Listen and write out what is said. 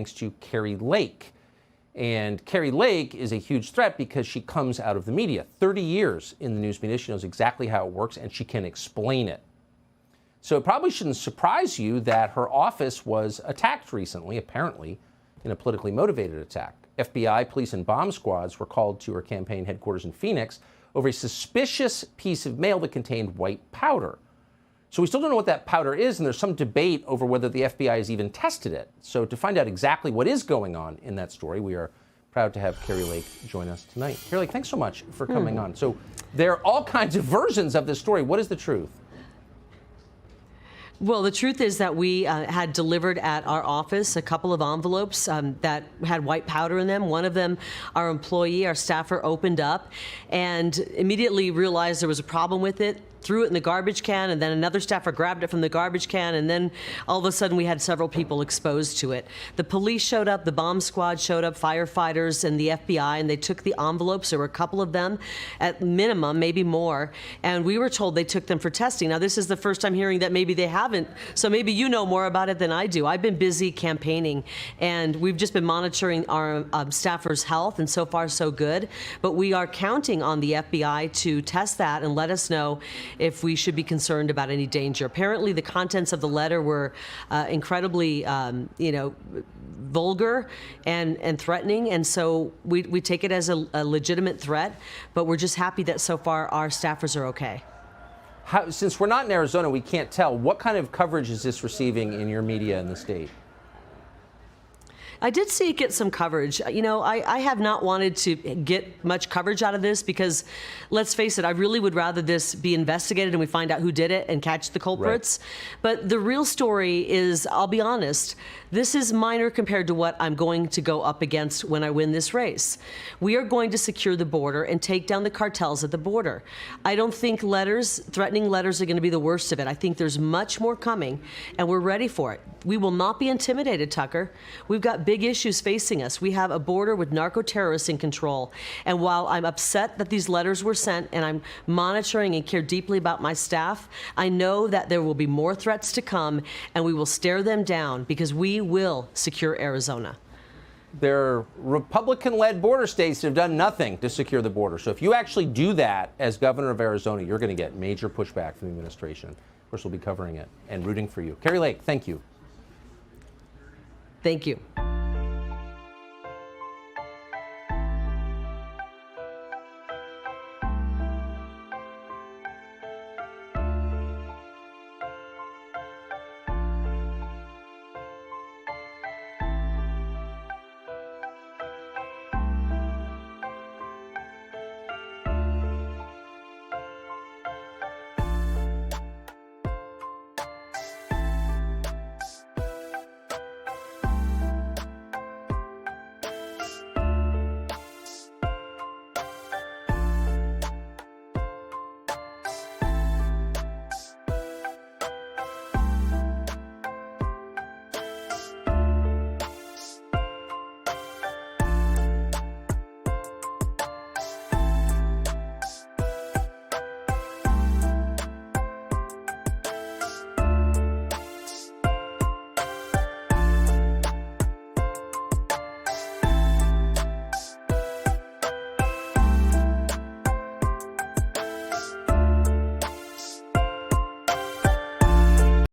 thanks to Kari Lake. And Kari Lake is a huge threat because she comes out of the media. 30 years in the news media, she knows exactly how it works, and she can explain it. So it probably shouldn't surprise you that her office was attacked recently, apparently, in a politically motivated attack. FBI, police, and bomb squads were called to her campaign headquarters in Phoenix over a suspicious piece of mail that contained white powder. So we still don't know what that powder is, and there's some debate over whether the FBI has even tested it. So to find out exactly what is going on in that story, we are proud to have Kari Lake join us tonight. Kari Lake, thanks so much for coming on. So there are all kinds of versions of this story. What is the truth? Well, the truth is that we had delivered at our office a couple of envelopes that had white powder in them. One of them, our employee, our staffer, opened up and immediately realized there was a problem with it, threw it in the garbage can, and then another staffer grabbed it from the garbage can, and then all of a sudden we had several people exposed to it. The police showed up, the bomb squad showed up, firefighters and the FBI, and they took the envelopes. There were a couple of them at minimum, maybe more, and we were told they took them for testing. Now, this is the first time hearing that maybe they haven't, so maybe you know more about it than I do. I've been busy campaigning, and we've just been monitoring our staffers' health, and so far so good, but we are counting on the FBI to test that and let us know if we should be concerned about any danger. Apparently, the contents of the letter were incredibly, vulgar and threatening, and so we take it as a legitimate threat, but we're just happy that so far our staffers are okay. Since we're not in Arizona, we can't tell. What kind of coverage is this receiving in your media in the state? I did see it get some coverage. You know, I have not wanted to get much coverage out of this because, let's face it, I really would rather this be investigated and we find out who did it and catch the culprits. Right. But the real story is, I'll be honest, this is minor compared to what I'm going to go up against when I win this race. We are going to secure the border and take down the cartels at the border. I don't think threatening letters are going to be the worst of it. I think there's much more coming, and we're ready for it. We will not be intimidated, Tucker. We've got big issues facing us. We have a border with narco-terrorists in control. And while I'm upset that these letters were sent and I'm monitoring and care deeply about my staff, I know that there will be more threats to come, and we will stare them down because we will secure Arizona. There are Republican-led border states that have done nothing to secure the border. So if you actually do that as governor of Arizona, you're going to get major pushback from the administration. Of course, we'll be covering it and rooting for you. Kari Lake, thank you. Thank you.